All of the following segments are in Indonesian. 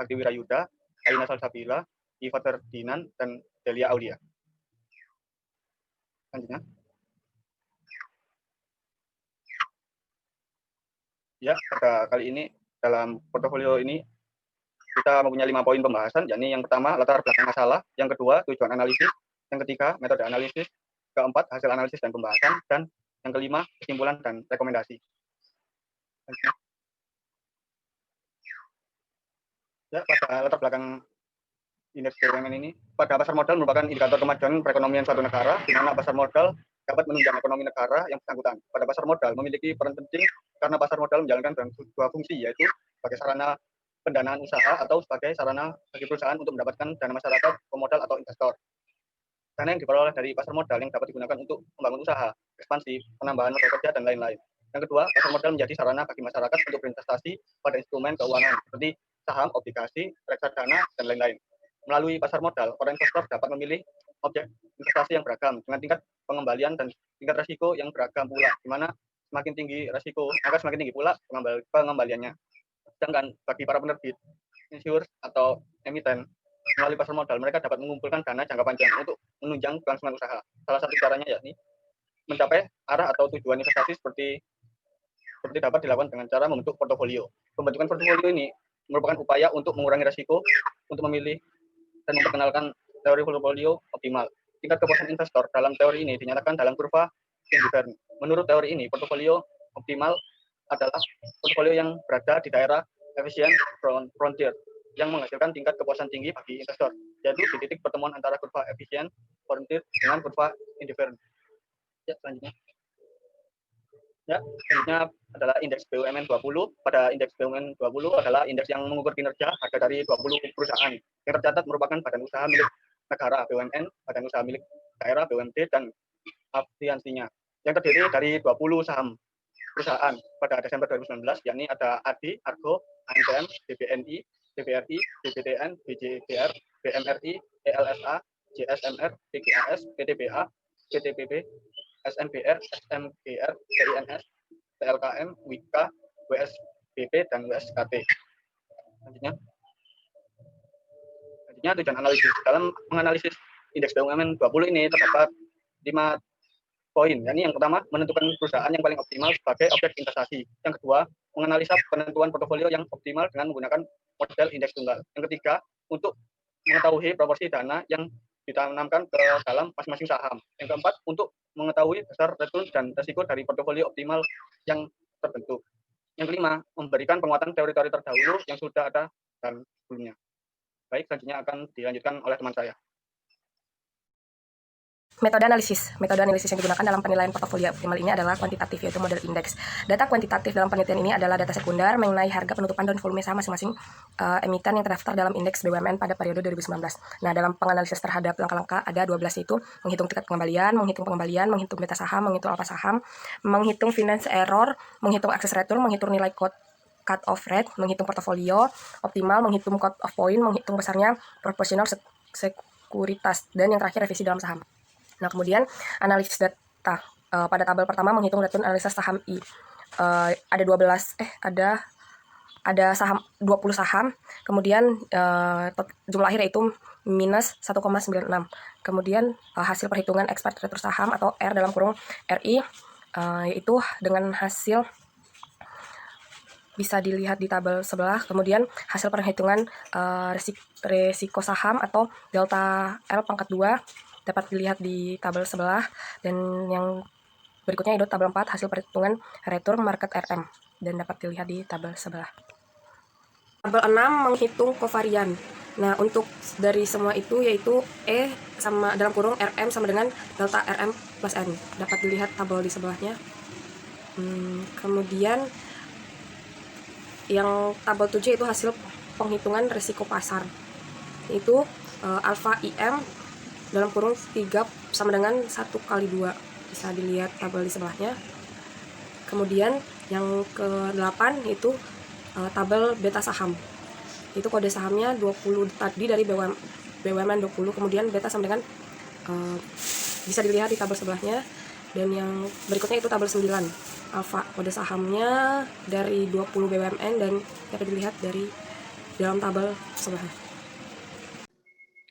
Bakti Wirayuda, Aina Salsabila, Iva Ferdinand, dan Delia Aulia. Selanjutnya. Ya, pada kali ini dalam portofolio ini kita mempunyai 5 poin pembahasan, yakni yang pertama latar belakang masalah, yang kedua tujuan analisis, yang ketiga metode analisis, keempat hasil analisis dan pembahasan, dan yang kelima kesimpulan dan rekomendasi. Ya, pada latar belakang indeks BUMN ini, pada pasar modal merupakan indikator kemajuan perekonomian suatu negara, di mana pasar modal dapat menunjang ekonomi negara yang bersangkutan. Pada pasar modal memiliki peran penting karena pasar modal menjalankan dua fungsi, yaitu sebagai sarana pendanaan usaha atau sebagai sarana bagi perusahaan untuk mendapatkan dana masyarakat, pemodal atau investor. Dana yang diperoleh dari pasar modal yang dapat digunakan untuk membangun usaha, ekspansi, penambahan modal kerja, dan lain-lain. Yang kedua, pasar modal menjadi sarana bagi masyarakat untuk berinvestasi pada instrumen keuangan seperti saham, obligasi, reksadana, dan lain-lain. Melalui pasar modal, para investor dapat memilih objek investasi yang beragam dengan tingkat pengembalian dan tingkat risiko yang beragam pula, di mana semakin tinggi risiko, maka semakin tinggi pula pengembaliannya. Sedangkan bagi para penerbit, insurers atau emiten, melalui pasar modal mereka dapat mengumpulkan dana jangka panjang untuk menunjang kelangsungan usaha. Salah satu caranya yakni mencapai arah atau tujuan investasi seperti dapat dilakukan dengan cara membentuk portofolio. Pembentukan portofolio ini merupakan upaya untuk mengurangi risiko, untuk memilih dan memperkenalkan teori portofolio optimal. Tingkat kepuasan investor dalam teori ini dinyatakan dalam kurva Indifferent. Menurut teori ini, portofolio optimal adalah portofolio yang berada di daerah efisien frontier yang menghasilkan tingkat kepuasan tinggi bagi investor, yaitu di titik pertemuan antara kurva efisien frontier dengan kurva indifferent. Ya, selanjutnya. Ya, selanjutnya adalah indeks BUMN 20. Pada indeks BUMN 20 adalah indeks yang mengukur kinerja harga dari 20 perusahaan yang tercatat merupakan badan usaha milik negara BUMN, badan usaha milik daerah BUMD, dan afiliasinya yang terdiri dari 20 saham perusahaan pada Desember 2019, yakni ada ADI, Argo, ANTM, BBNI, BBRI, BBTN, BJBR, BMRI, ELSA, JSMR, PGAS, PTBA, PTPB, SMBR, SMGR, TINS, TLKM, WIKA, WSBP, dan WSKT. Selanjutnya tujuan analisis. Dalam menganalisis indeks BUMN 20 ini terdapat 5 poin. Yakni yang pertama, menentukan perusahaan yang paling optimal sebagai objek investasi. Yang kedua, menganalisa penentuan portofolio yang optimal dengan menggunakan model indeks tunggal. Yang ketiga, untuk mengetahui proporsi dana yang ditanamkan ke dalam masing-masing saham. Yang keempat, untuk mengetahui besar return dan risiko dari portofolio optimal yang terbentuk. Yang kelima, memberikan penguatan teori-teori terdahulu yang sudah ada dan sebelumnya. Baik, selanjutnya akan dilanjutkan oleh teman saya. Metode analisis yang digunakan dalam penilaian portofolio optimal ini adalah kuantitatif, yaitu model indeks. Data kuantitatif dalam penelitian ini adalah data sekunder mengenai harga penutupan dan volume saham masing-masing emiten yang terdaftar dalam indeks BUMN pada periode 2019. Nah, dalam penganalisis terhadap langkah-langkah ada 12, yaitu menghitung tingkat pengembalian, menghitung beta saham, menghitung alpha saham, menghitung finance error, menghitung access return, menghitung nilai cut off rate, menghitung portofolio optimal, menghitung cut off point, menghitung besarnya proporsional sekuritas, dan yang terakhir revisi dalam saham. Nah, kemudian analisis data pada tabel pertama menghitung return analisa saham I. Ada saham 20 saham, kemudian jumlah akhir itu minus 1,96. Kemudian hasil perhitungan expert return saham atau R dalam kurung RI yaitu dengan hasil bisa dilihat di tabel sebelah. Kemudian hasil perhitungan resiko saham atau delta L pangkat 2 dapat dilihat di tabel sebelah, dan yang berikutnya itu tabel 4 hasil perhitungan return market RM dan dapat dilihat di tabel sebelah. Tabel 6 menghitung kovarian. Nah, untuk dari semua itu yaitu E sama dalam kurung RM sama dengan delta RM plus N. Dapat dilihat tabel di sebelahnya. Kemudian yang tabel 7 itu hasil penghitungan risiko pasar. Itu alpha IM dalam kurung 3 sama dengan 1 kali 2. Bisa dilihat tabel di sebelahnya. Kemudian yang ke-8 itu tabel beta saham. Itu kode sahamnya 20 tadi dari BUMN 20. Kemudian beta sama dengan bisa dilihat di tabel sebelahnya. Dan yang berikutnya itu tabel 9. Alpha kode sahamnya dari 20 BUMN dan dapat dilihat dari dalam tabel sebelah.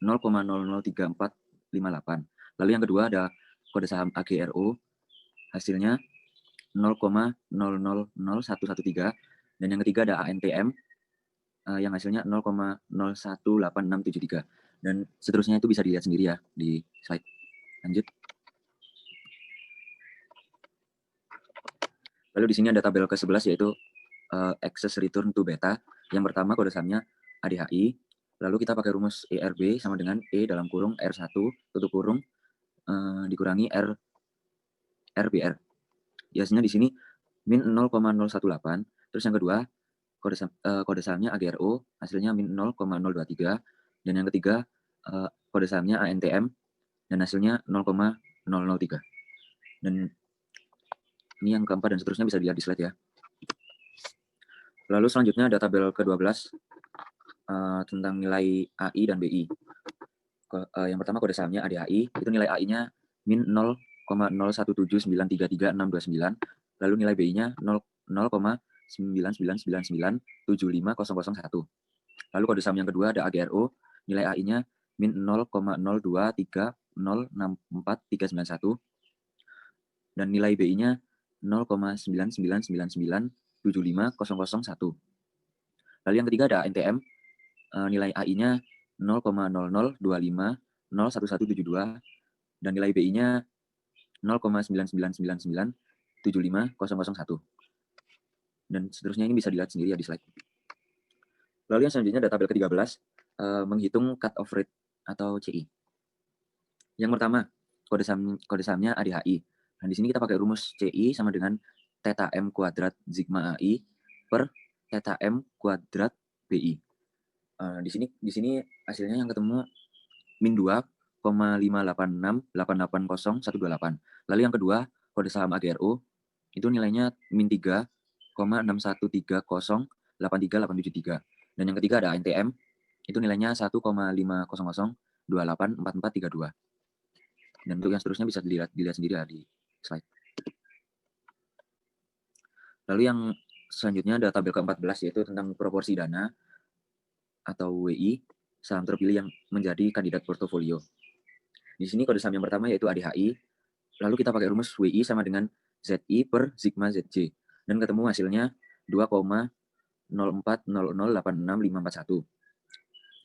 0,003458. Lalu yang kedua ada kode saham AGRO, hasilnya 0,000113, dan yang ketiga ada ANTM yang hasilnya 0,018673, dan seterusnya itu bisa dilihat sendiri ya di slide. Lanjut. Lalu di sini ada tabel ke-11 yaitu excess return to beta. Yang pertama kode sahamnya ADHI. Lalu kita pakai rumus ERB sama dengan E dalam kurung R1 tutup kurung dikurangi RBR. Biasanya di sini min 0,018. Terus yang kedua kode sahamnya AGRO, hasilnya min 0,023. Dan yang ketiga kode sahamnya ANTM dan hasilnya 0,003. Dan ini yang keempat dan seterusnya bisa dilihat di slide ya. Lalu selanjutnya ada tabel ke-12 tentang nilai AI dan BI. Yang pertama kode sahamnya ADHI, itu nilai AI-nya min 0,0179333629, lalu nilai BI-nya 0,999975001. Lalu kode saham yang kedua ada AGRO, nilai AI-nya min 0,02306431, dan nilai BI-nya 0,999975001. Lalu yang ketiga ada NTM, nilai AI-nya 0,0025011172, dan nilai BI-nya 0,999975001. Dan seterusnya ini bisa dilihat sendiri ya di slide. Lalu yang selanjutnya ada tabel ke-13, menghitung cut off rate atau CI. Yang pertama, kode sahamnya ADHI. Dan di sini kita pakai rumus CI sama dengan theta M kuadrat sigma AI per theta M kuadrat BI. Di sini hasilnya yang ketemu min 2,586880128. Lalu yang kedua, kode saham AGRO itu nilainya min 3,613083873. Dan yang ketiga ada ANTM, itu nilainya 1,500284432. Dan untuk yang seterusnya bisa dilihat sendiri ya di slide. Lalu yang selanjutnya ada tabel ke-14 yaitu tentang proporsi dana atau WI saham terpilih yang menjadi kandidat portofolio. Di sini kode saham yang pertama yaitu ADHI. Lalu kita pakai rumus WI sama dengan ZI per sigma ZJ. Dan ketemu hasilnya 2,0400865541.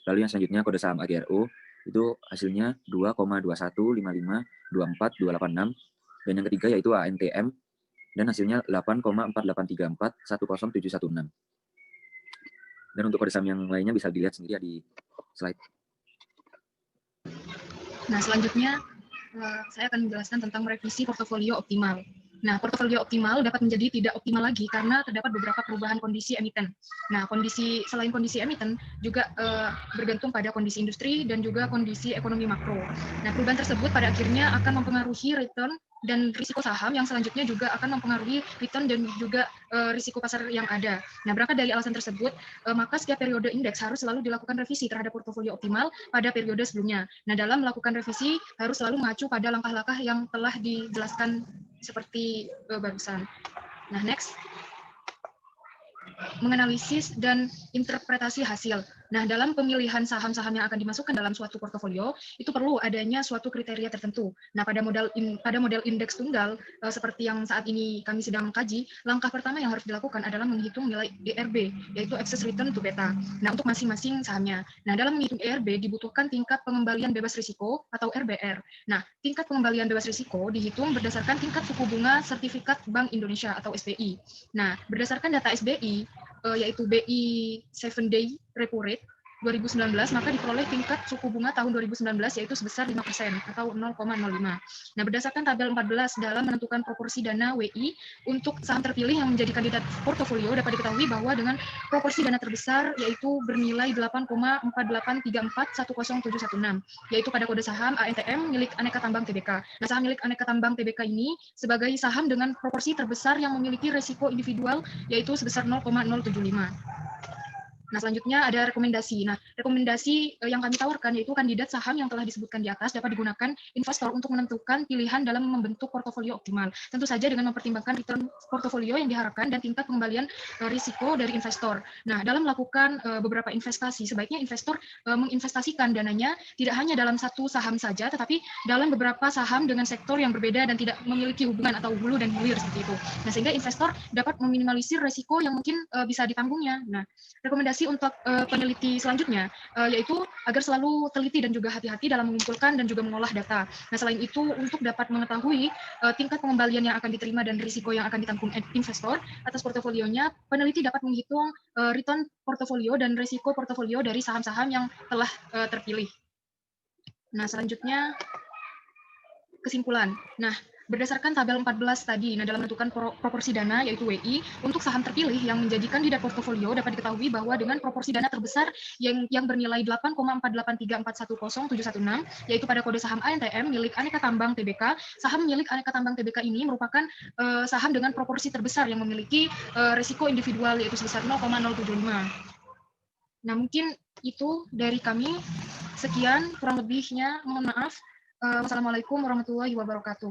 Lalu yang selanjutnya kode saham AGRO itu hasilnya 2,21552486. Dan yang ketiga yaitu ANTM dan hasilnya 8,483410716. Dan untuk kode saham yang lainnya bisa dilihat sendiri ya di slide. Nah, selanjutnya saya akan menjelaskan tentang revisi portofolio optimal. Nah, portofolio optimal dapat menjadi tidak optimal lagi karena terdapat beberapa perubahan kondisi emiten. Nah, selain kondisi emiten juga bergantung pada kondisi industri dan juga kondisi ekonomi makro. Nah, perubahan tersebut pada akhirnya akan mempengaruhi return dan risiko saham yang selanjutnya juga akan mempengaruhi return dan juga risiko pasar yang ada. Nah, berangkat dari alasan tersebut, maka setiap periode indeks harus selalu dilakukan revisi terhadap portofolio optimal pada periode sebelumnya. Nah, dalam melakukan revisi harus selalu mengacu pada langkah-langkah yang telah dijelaskan seperti barusan. Nah, next. Menganalisis dan interpretasi hasil. Nah, dalam pemilihan saham-saham yang akan dimasukkan dalam suatu portofolio, itu perlu adanya suatu kriteria tertentu. Nah, pada model indeks tunggal, seperti yang saat ini kami sedang kaji, langkah pertama yang harus dilakukan adalah menghitung nilai ERB, yaitu excess return to beta. Nah, untuk masing-masing sahamnya. Nah, dalam menghitung ERB dibutuhkan tingkat pengembalian bebas risiko atau RBR. Nah, tingkat pengembalian bebas risiko dihitung berdasarkan tingkat suku bunga sertifikat Bank Indonesia atau SBI. Nah, berdasarkan data SBI, yaitu BI 7-day repo rate 2019, maka diperoleh tingkat suku bunga tahun 2019 yaitu sebesar 5% atau 0,05. Nah, berdasarkan tabel 14 dalam menentukan proporsi dana WI untuk saham terpilih yang menjadi kandidat portofolio dapat diketahui bahwa dengan proporsi dana terbesar yaitu bernilai 8,48341076, yaitu pada kode saham ANTM milik Aneka Tambang Tbk. Nah, saham milik Aneka Tambang Tbk ini sebagai saham dengan proporsi terbesar yang memiliki risiko individual yaitu sebesar 0,075. Nah, selanjutnya ada rekomendasi. Nah, rekomendasi yang kami tawarkan yaitu kandidat saham yang telah disebutkan di atas dapat digunakan investor untuk menentukan pilihan dalam membentuk portofolio optimal. Tentu saja dengan mempertimbangkan return portofolio yang diharapkan dan tingkat pengembalian risiko dari investor. Nah, dalam melakukan beberapa investasi, sebaiknya investor menginvestasikan dananya tidak hanya dalam satu saham saja, tetapi dalam beberapa saham dengan sektor yang berbeda dan tidak memiliki hubungan atau hulu dan hilir seperti itu. Nah, sehingga investor dapat meminimalisir risiko yang mungkin bisa ditanggungnya. Nah, rekomendasi untuk peneliti selanjutnya yaitu agar selalu teliti dan juga hati-hati dalam mengumpulkan dan juga mengolah data. Nah, selain itu untuk dapat mengetahui tingkat pengembalian yang akan diterima dan risiko yang akan ditanggung investor atas portofolionya, peneliti dapat menghitung return portofolio dan risiko portofolio dari saham-saham yang telah terpilih. Nah, selanjutnya kesimpulan. Nah, berdasarkan tabel 14 tadi, dalam menentukan proporsi dana yaitu WI untuk saham terpilih yang menjadi kandidat portofolio dapat diketahui bahwa dengan proporsi dana terbesar yang bernilai 8,483410716 yaitu pada kode saham ANTM milik Aneka Tambang Tbk, saham milik Aneka Tambang Tbk ini merupakan saham dengan proporsi terbesar yang memiliki risiko individual yaitu sebesar 0,075. Nah, mungkin itu dari kami. Sekian, kurang lebihnya mohon maaf. Wassalamualaikum warahmatullahi wabarakatuh.